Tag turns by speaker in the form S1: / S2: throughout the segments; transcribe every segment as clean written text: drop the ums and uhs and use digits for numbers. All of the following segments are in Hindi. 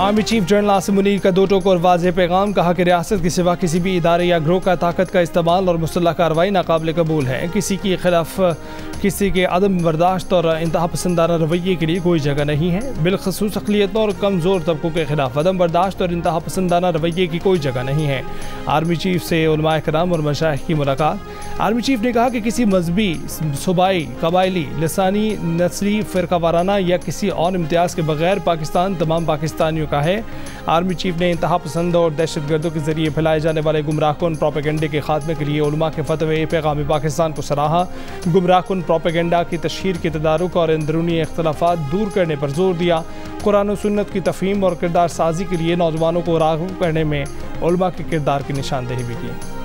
S1: Army chief general Asim Munir का दो टोक और वाज़ेह पैगाम। कहा कि रियासत के सिवा किसी भी इदारे या ग्रोह का ताकत का इस्तेमाल और मुसल्लह कार्रवाई नाकाबिल कबूल है। किसी के खिलाफ किसी के अदम बर्दाश्त और इंतहा पसंदाना रवैये के लिए कोई जगह नहीं है। बिलखसूस अक़लियतों और कमज़ोर तबकों के खिलाफ अदम बर्दाश्त और इंतहा पसंदाना रवैये की कोई जगह नहीं है। आर्मी चीफ से उलमा कराम और मशाइख की मुलाकात। आर्मी चीफ ने कहा कि किसी मजहबी, सूबाई, कबायली, लसानी, नस्ली, फ़िरका वाराना या किसी और इम्तियाज़ के बगैर पाकिस्तान तमाम पाकिस्तानियों का है। आर्मी चीफ ने इंतहा पसंद और दहशत गर्दों के जरिए फैलाए जाने वाले गुमराहकुन प्रोपेगेंडे के खात्मे के लिए उलमा के फतवे पैगाम पाकिस्तान को सराहा। गुमराहकुन प्रोपेगेंडा की तशहीर के तदारुक और अंदरूनी इख्तलाफात दूर करने पर जोर दिया। कुरान और सुन्नत की तफ़हीम और किरदार साजी के लिए नौजवानों को राग़िब करने में उलमा के किरदार की निशानदेही भी की।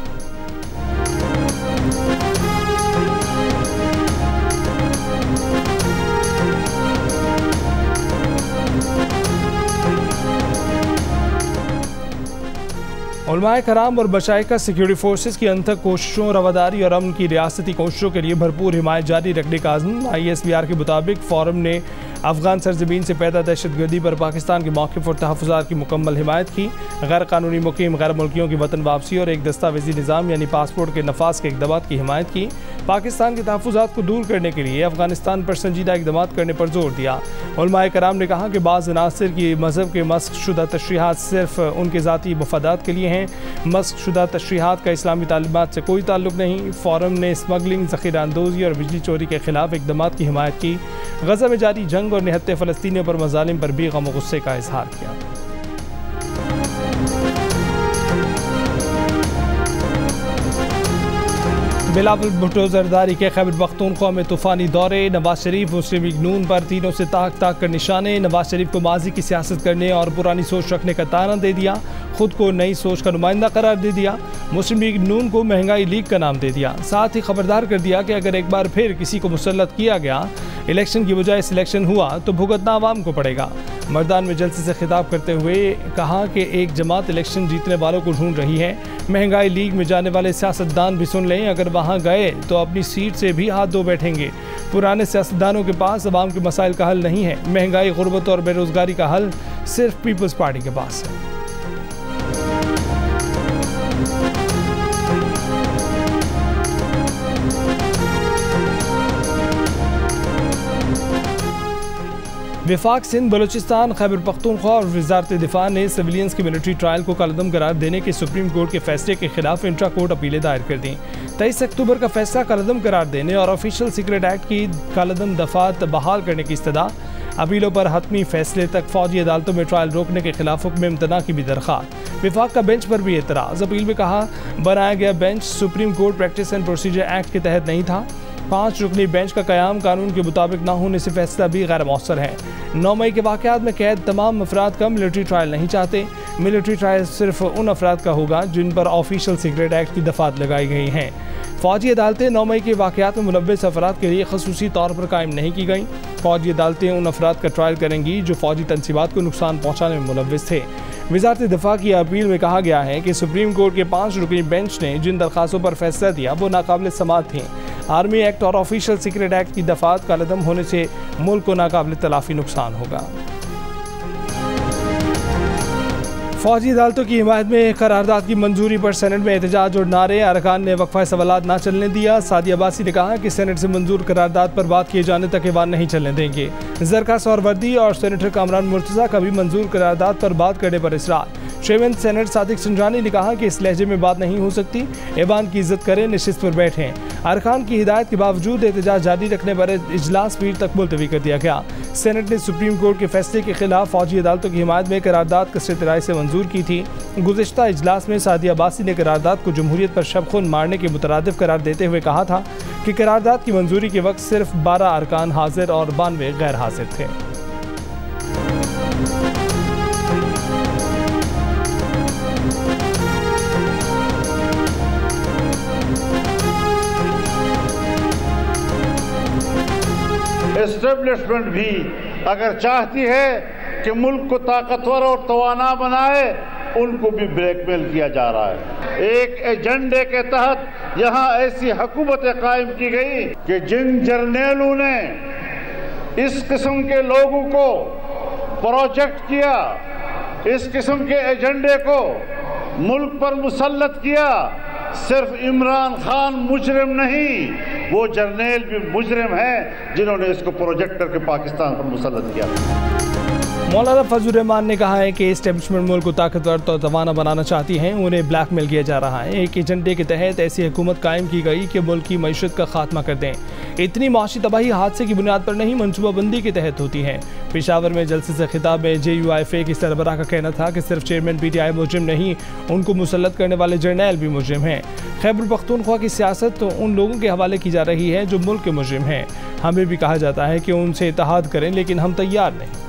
S1: उलमाए कराम और मशाइखा सिक्योरिटी फोर्सेस की अंतक कोशिशों, रवादारी और अमन की रियासती कोशिशों के लिए भरपूर हिमायत जारी रखने का आज़म। ISBR के मुताबिक फोरम ने अफगान सरजमीन से पैदा दहशतगर्दी पर पाकिस्तान के मौक़िफ़ और तहफ़्फ़ुज़ात की मुकम्मल हिमायत की। गैर कानूनी मुक़ीम गैर मुल्कियों की वतन वापसी और एक दस्तावेजी निज़ाम यानी पासपोर्ट के नफाज के इक़दामात की हिमायत की। पाकिस्तान के तहफ़्फ़ुज़ात को दूर करने के लिए अफगानिस्तान पर संजीदा इक़दामात करने पर जोर दिया। उलमाए कराम ने कहा कि बाज़ अनासर की मज़हब के मस्ख़ शुदा तशरीहात सिर्फ उनके ज़ाती मफादात के लिए हैं। मस्ख़ शुदा तशरीहात का इस्लामी तालीमात से कोई ताल्लुक़ नहीं। फोरम ने स्मगलिंग, ज़ख़ीरा अंदोज़ी और बिजली चोरी के खिलाफ इक़दामात की हिमायत की। गज़ा में जारी जंग और निहत्ते फ़लस्तीनियों पर मज़ालिम पर भी गम और गुस्से का इज़हार किया। बिलावल भुट्टो जरदारी के खैबर पख्तूनख्वा में तूफ़ानी दौरे। नवाज शरीफ मुस्लिम लीग नून पर तीनों से ताक ताक कर निशाने। नवाज शरीफ को माजी की सियासत करने और पुरानी सोच रखने का ताना दे दिया। खुद को नई सोच का नुमाइंदा करार दे दिया। मुस्लिम लीग नून को महंगाई लीग का नाम दे दिया। साथ ही खबरदार कर दिया कि अगर एक बार फिर किसी को मुसल्लत किया गया, इलेक्शन की बजाय सिलेक्शन हुआ तो भुगतना आवाम को पड़ेगा। मर्दान में जलसे से खिताब करते हुए कहा कि एक जमात इलेक्शन जीतने वालों को ढूंढ रही है। महंगाई लीग में जाने वाले सियासतदान भी सुन लें, अगर वहां गए तो अपनी सीट से भी हाथ धो बैठेंगे। पुराने सियासतदानों के पास अवाम के मसाइल का हल नहीं है। महंगाई, गुर्बत और बेरोजगारी का हल सिर्फ पीपल्स पार्टी के पास है। वफाक सिंध, बलूचिस्तान, खैबर पख्तूनख्वा और वजारत दिफा ने सिविलियंस के मिलिट्री ट्रायल को कालअदम करार देने के सुप्रीम कोर्ट के फैसले के खिलाफ इंट्रा कोर्ट अपीलें दायर कर दी। 23 अक्टूबर का फैसला कालअदम करार देने और ऑफिशियल सीक्रेट एक्ट की कालअदम दफात बहाल करने की इस्तदा। अपीलों पर हतमी फैसले तक फौजी अदालतों में ट्रायल रोकने के खिलाफ हुक्म इम्तना की भी दरख्वास्त। विफाक का बेंच पर भी एतराज़। अपील में कहा बनाया गया bench supreme court practice and procedure act के तहत नहीं था। 5 रुकनी बेंच का क़याम कानून के मुताबिक न होने से फैसला भी गैर मौसर है। 9 मई के वाक़यात में कैद तमाम अफराद का मिलिट्री ट्रायल नहीं चाहते। मिलिट्री ट्रायल सिर्फ उन अफराद का होगा जिन पर ऑफिशियल सीक्रेट एक्ट की दफात लगाई गई हैं। फौजी अदालतें 9 मई के वाक़यात में मुलव्वस अफराद के लिए खसूसी तौर पर कायम नहीं की गई। फौजी अदालतें उन अफराद का ट्रायल करेंगी जो फौजी तनसीबात को नुकसान पहुँचाने में मुलव्वस थे। वज़ारत दिफा की अपील में कहा गया है कि सुप्रीम कोर्ट के 5 रुकनी बेंच ने जिन दरख्वास्तों पर फैसला दिया वो नाकाबिल समाअत थीं। आर्मी एक्ट और ऑफिशियल सीक्रेट एक्ट की दफात कालअदम होने से मुल्क को नाकाबिल तलाफी नुकसान होगा। फौजी अदालतों की हिमायत में करारदाद की मंजूरी पर सेनेट में एहतजाज और नारे। अरकान ने वक्फा सवालात ना चलने दिया। सादिया अब्बासी ने कहा कि सेनेट से मंजूर करारदाद पर बात किए जाने तक ऐवान नहीं चलने देंगे। जरका सोहरावर्दी और सेनेटर कामरान मुर्तज़ा का भी मंजूर करारदाद पर बात करने पर इसरार। चेयरमैन सेनेट सादिक संजानी ने कहा कि इस लहजे में बात नहीं हो सकती। ऐवान की इज्जत करें, नशिस्त पर बैठें। अरकान की हिदायत के बावजूद एहतजाज जारी रखने पर इजलास पीर तक मुलतवी कर दिया गया। सेनेट ने सुप्रीम कोर्ट के फैसले के खिलाफ फौजी अदालतों की हिमायत में करारदाद कसरत राय से मंजूर की थी। गुज़िश्ता इजलास में सादिया अब्बासी ने करारदाद को जमहूरियत पर शब-खून मारने के मुतरादिफ करार देते हुए कहा था कि करारदाद की मंजूरी के वक्त सिर्फ 12 अरकान हाजिर और 92 गैर हाजिर थे।
S2: एस्टेब्लिशमेंट भी अगर चाहती है कि मुल्क को ताकतवर और तवाना बनाए, उनको भी ब्लैकमेल किया जा रहा है। एक एजेंडे के तहत यहाँ ऐसी हुकूमतें कायम की गई कि जिन जर्नेलों ने इस किस्म के लोगों को प्रोजेक्ट किया, इस किस्म के एजेंडे को मुल्क पर मुसल्लत किया। सिर्फ इमरान खान मुजरिम नहीं, वो जर्नैल भी मुजरिम हैं जिन्होंने इसको प्रोजेक्ट करके पाकिस्तान पर मुसल्लत किया।
S1: मौलाना फजल रहमान ने कहा है कि एस्टेब्लिशमेंट मुल्क को ताकतवर तो तवाना बनाना चाहती हैं, उन्हें ब्लैकमेल किया जा रहा है। एक एजेंडे के तहत ऐसी हुकूमत कायम की गई कि मुल्क की मईशत का खात्मा कर दें। इतनी माशी तबाही हादसे की बुनियाद पर नहीं, मनसूबाबंदी के तहत होती है। पेशावर में जलसे से खिताब में JUIFA की सरबराह का कहना था कि सिर्फ चेयरमैन PTI मुजरिम नहीं, उनको मुसल्लत करने वाले जर्नैल भी मुजरिम हैं। खैबर पख्तूनख्वा की सियासत तो उन लोगों के हवाले की जा रही है जो मुल्क के मुजरिम हैं। हमें भी कहा जाता है कि उनसे इत्तेहाद करें, लेकिन हम तैयार नहीं।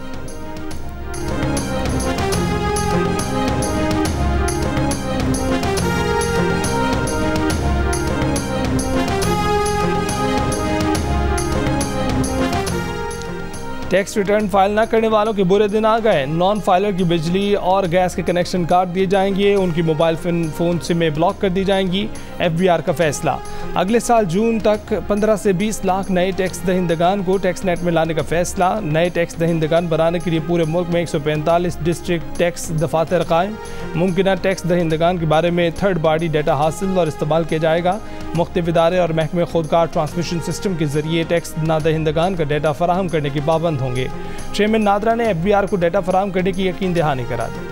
S1: टैक्स रिटर्न फाइल न करने वालों के बुरे दिन आ गए। नॉन फाइलर की बिजली और गैस के कनेक्शन काट दिए जाएंगे, उनकी मोबाइल फ़ोन सिमें ब्लॉक कर दी जाएंगी। FBR का फैसला, अगले साल जून तक 15 से 20 लाख नए टैक्स दहिंदगान को टैक्स नेट में लाने का फैसला। नए टैक्स दहिंदगान बनाने के लिए पूरे मुल्क में 145 डिस्ट्रिक्ट टैक्स दफातर कायम। मुमकिन टैक्स दहिंदगान के बारे में थर्ड पार्टी डाटा हासिल और इस्तेमाल किया जाएगा। मुख्तलिफ इदारे और महकमे खुदकार ट्रांसमिशन सिस्टम के जरिए टैक्स दहिंदगान का डाटा फराहम करने की पाबंद होंगे। चेयरमैन नादरा ने FBR को डाटा फराहम करने की यकीन दहानी करा दी।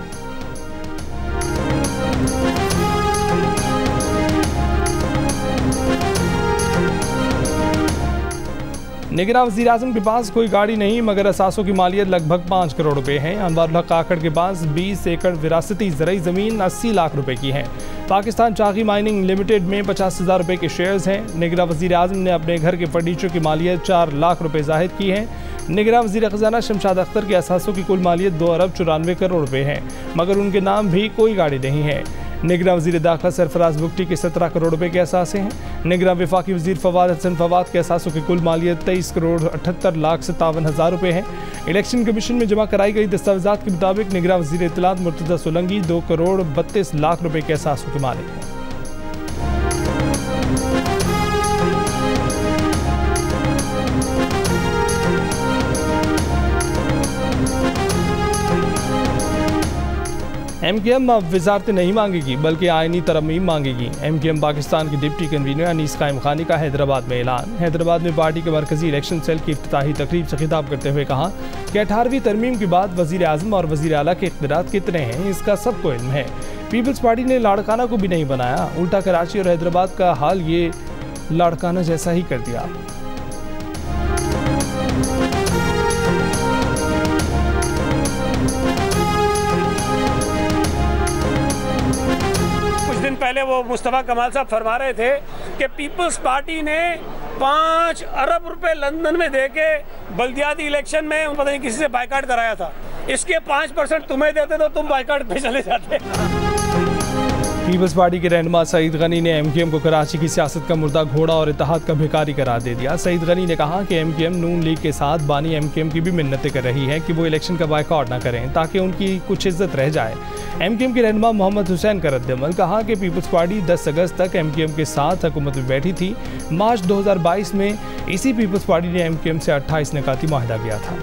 S1: निगरान वज़ीर आज़म के पास कोई गाड़ी नहीं, मगर असासों की मालियत लगभग 5 करोड़ रुपए है। अनवारुल हक काकड़ के पास 20 एकड़ विरासती ज़रई ज़मीन 80 लाख रुपए की है। पाकिस्तान चागी माइनिंग लिमिटेड में 50,000 रुपए के शेयर्स हैं। निगरान वज़ीर आज़म ने अपने घर के फर्नीचर की मालियत 4 लाख रुपए जाहिर की है। निगरान वज़ीर ख़जाना शमशाद अख्तर के असासों की कुल मालियत 2 अरब 94 करोड़ रुपए है, मगर उनके नाम भी कोई गाड़ी नहीं है। निगरान वज़ीर दाखिला सरफराज बुगटी के 17 करोड़ रुपए के असासे हैं। निगरान वफाकी वज़ीर फवाद हसन फवाद के असासों की कुल मालियत 23 करोड़ 78 लाख 57 हज़ार रुपए है। इलेक्शन कमीशन में जमा कराई गई दस्तावेज़ात के मुताबिक निगरान वज़ीर इत्तलात मुर्तज़ा सोलंकी 2 करोड़ 32 लाख रुपए के असासों के मालिक हैं। MKM अब वजारतें नहीं मांगेगी बल्कि आइनी तरमीम मांगेगी। MKM पाकिस्तान की डिप्टी कन्वीनर अनीस कायम खानी का हैदराबाद में ऐलान। हैदराबाद में पार्टी के मरकजी इलेक्शन सेल की इफ्तिताही तकरीब से खिताब करते हुए कहा कि 18वीं तरमीम के बाद वज़ीर आज़म और वज़ीर आला के इख्तियारात कितने हैं इसका सबको इल्म है। पीपल्स पार्टी ने लाड़काना को भी नहीं बनाया, उल्टा कराची और हैदराबाद का हाल ये लाड़काना जैसा ही कर दिया।
S3: पहले वो मुस्तफ़ा कमाल साहब फरमा रहे थे कि पीपल्स पार्टी ने 5 अरब रुपए लंदन में देके बल्दियाती इलेक्शन में पता नहीं किसी से बाइकाट कराया था। इसके 5% तुम्हें देते तो तुम बाइकाट पे चले जाते।
S1: पीपल्स पार्टी के रहनुमा सईद गनी ने MKM को कराची की सियासत का मुर्दा घोड़ा और इत्तेहाद का भिखारी करार दे दिया। सईद गनी ने कहा कि MKM नून लीग के साथ बानी MKM की भी मिन्नतें कर रही है कि वो इलेक्शन का बाइकआउट ना करें ताकि उनकी कुछ इज्जत रह जाए। MKM के रहनुमा मोहम्मद हुसैन का रद्द-ए-अमल, कहा कि पीपल्स पार्टी 10 अगस्त तक MKM के साथ हुकूमत में बैठी थी। मार्च 2022 में इसी पीपल्स पार्टी ने MKM से 28 निकाती मुआहदा किया था।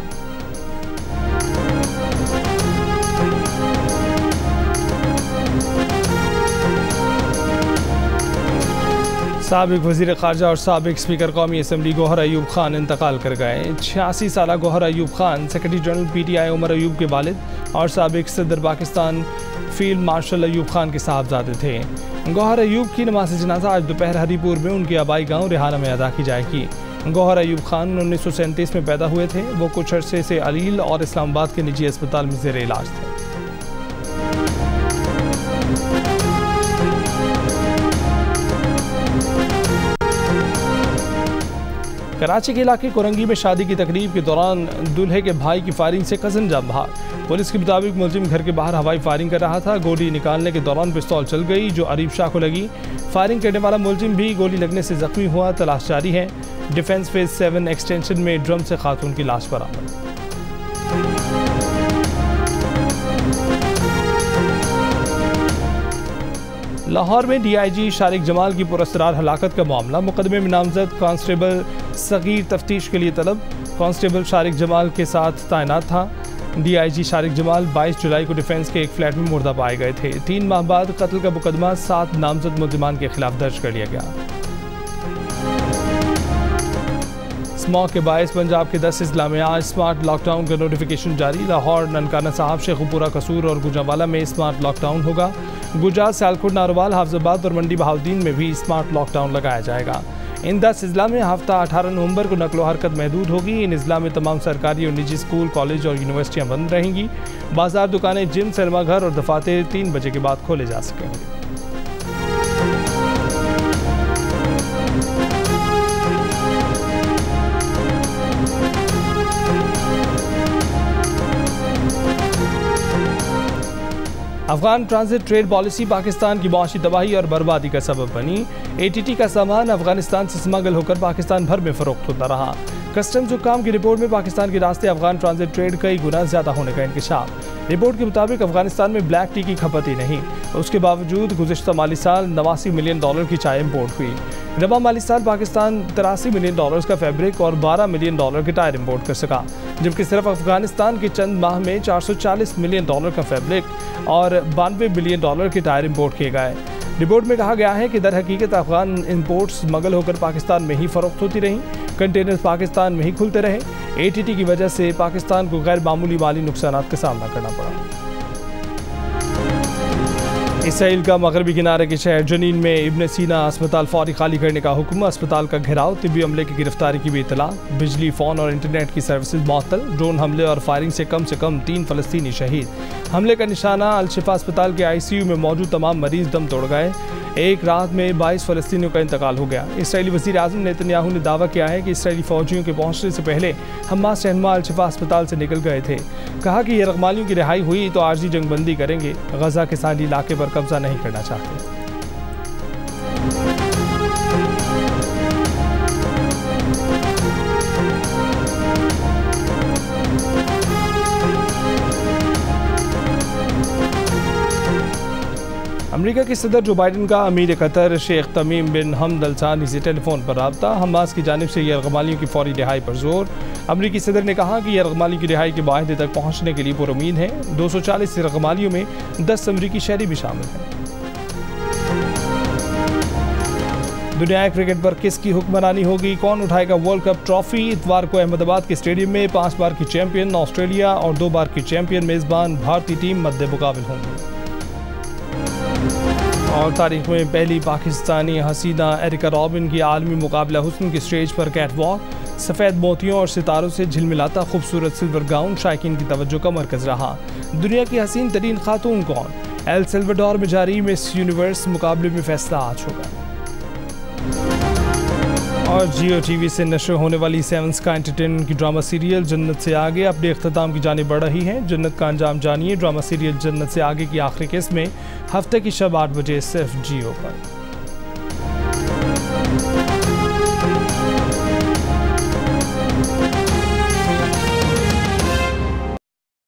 S1: साबिक वज़ीर ख़ारजा और साबिक स्पीकर कौमी असम्बली गौहर अयूब खान इंतकाल कर गए। 86 साला Gohar Ayub Khan secretary general PTI Umar Ayub के वालिद और साबिक सदर पाकिस्तान फील्ड मार्शल अयूब खान के साहबजादे थे। गौहर अयूब की नमाज जनाजा आज दोपहर हरीपुर में उनके आबाई गांव रेहाना में अदा की जाएगी। गौहर अयूब खान 1937 में पैदा हुए थे। वो कुछ अरसे से अलील और इस्लामाबाद के निजी अस्पताल में ज़ेर इलाज थे। कराची के इलाके कोरंगी में शादी की तकरीब के दौरान दूल्हे के भाई की फायरिंग से कज़न जान बहार। पुलिस के मुताबिक मुलजिम घर के बाहर हवाई फायरिंग कर रहा था। गोली निकालने के दौरान पिस्तौल चल गई जो अरीब शाह को लगी। फायरिंग करने वाला मुलजिम भी गोली लगने से जख्मी हुआ। तलाश जारी है। डिफेंस फेज 7 एक्सटेंशन में ड्रम से खातून की लाश बरामद। लाहौर में DIG शारिक जमाल की पुरस्रार हलाकत का मामला। मुकदमे में नामजद कांस्टेबल सगीर तफ्तीश के लिए तलब। कांस्टेबल शारिक जमाल के साथ तैनात था। DIG शारिक जमाल 22 जुलाई को डिफेंस के एक फ्लैट में मुर्दा पाए गए थे। 3 माह बाद कत्ल का मुकदमा 7 नामजद मुल्जिमान के खिलाफ दर्ज कर लिया गया। स्मॉग के बायस पंजाब के 10 अजला में आज स्मार्ट लॉकडाउन का नोटिफिकेशन जारी। लाहौर, ननकाना साहब, शेखुपुरा, कसूर और गुजरांवाला में स्मार्ट लॉकडाउन होगा। गुजरात, सियालकोट, नारोवाल, हाफिजाबाद और मंडी बहाउद्दीन में भी स्मार्ट लॉकडाउन लगाया जाएगा। इन 10 अजला में हफ्ता 18 नवंबर को नकलो हरकत महदूद होगी। इन अजला में तमाम सरकारी और निजी स्कूल, कॉलेज और यूनिवर्सिटियाँ बंद रहेंगी। बाजार, दुकानें, जिम, सिनेमा घर और दफातर 3 बजे के बाद खोले जा सकेंगे। Afghan transit trade policy Pakistan की मुआशी तबाही और बर्बादी का सबब बनी। ATT का सामान अफगानिस्तान से स्मगल होकर पाकिस्तान भर में फरोख्त होता रहा। कस्टम्स हुक्काम की रिपोर्ट में पाकिस्तान के रास्ते अफगान ट्रांजिट ट्रेड कई गुना ज़्यादा होने का इंकशाफ। रिपोर्ट के मुताबिक अफगानिस्तान में ब्लैक टी की खपत ही नहीं, उसके बावजूद गुज़िश्ता माली साल $89 मिलियन की चाय इम्पोर्ट हुई। रवा माली साल पाकिस्तान $83 मिलियन का फैब्रिक और $12 मिलियन के टायर इम्पोर्ट कर सका, जबकि सिर्फ अफगानिस्तान के चंद माह में $440 मिलियन का फैब्रिक और $92 मिलियन के टायर इम्पोर्ट किए गए। रिपोर्ट में कहा गया है कि दर हकीकत अफगान इम्पोर्ट्स स्मगल होकर पाकिस्तान में ही फरोख्त होती रहीं, कंटेनर्स पाकिस्तान में ही खुलते रहे। ATT की वजह से पाकिस्तान को गैर मामूली माली नुकसान का सामना करना पड़ा। इसराइल का मगरबी किनारे के शहर जनीन में इब्न सीना अस्पताल फौरी खाली करने का हुक्म। अस्पताल का घेराव, तिब्बी अमले की गिरफ्तारी की भी इतला। बिजली, फ़ोन और इंटरनेट की सर्विसेज मअतल। ड्रोन हमले और फायरिंग से कम 3 फ़लस्तीनी शहीद। हमले का निशाना अल-शिफा अस्पताल के ICU में मौजूद तमाम मरीज दम तोड़ गए। एक रात में 22 फ़लस्तीनियों का इंतकाल हो गया। इसराइली वज़ीर आज़म नेतन्याहू ने दावा किया है कि इसराइली फ़ौजियों के पहुँचने से पहले हमास रहनुमा अल-शिफा अस्पताल से निकल गए थे। कहा कि यरगमालियों की रिहाई हुई तो आर्जी जंगबंदी करेंगे। गजा के साली इलाके पर कब्जा नहीं करना चाहते। अमेरिका के सदर जो बाइडन का अमीर कतर शेख तमीम बिन हमद अल सानी से टेलीफोन पर रब्ता। हमास की जानिब से यरगमालियों की फौरी रिहाई पर जोर। अमेरिकी सदर ने कहा कि यरगमालियों की रिहाई के माहदे तक पहुँचने के लिए पुरुमीद है। 240 यरगमालियों में 10 अमेरिकी शहरी भी शामिल हैं। दुनिया क्रिकेट पर किसकी हुक्मरानी होगी, कौन उठाएगा वर्ल्ड कप ट्रॉफी। इतवार को अहमदाबाद के स्टेडियम में 5 बार की चैंपियन ऑस्ट्रेलिया और 2 बार की चैंपियन मेज़बान भारतीय टीम मद्दे मुकाबिल होंगी। और तारीख में पहली पाकिस्तानी हसीना एरिका रॉबिन की आलमी मुकाबला हुस्न की स्टेज पर कैट वॉक। सफ़ेद मोतियों और सितारों से झिलमिलाता खूबसूरत सिल्वर गाउन शायकीन की तवज्जो का मरकज़ रहा। दुनिया की हसीन तरीन खातून कौन, एल सल्वाडोर में जारी मिस यूनिवर्स मुकाबले में फैसला आज होगा। और जियो TV से नशर होने वाली 7 स्काई एंटरटेनमेंट की ड्रामा सीरियल जन्नत से आगे अपने इख्तिताम की जानिब बढ़ रही है। जन्नत का अंजाम जानिए। ड्रामा सीरियल जन्नत से आगे की आखिरी किस्त में हफ्ते की शब 8 बजे सिर्फ जियो पर।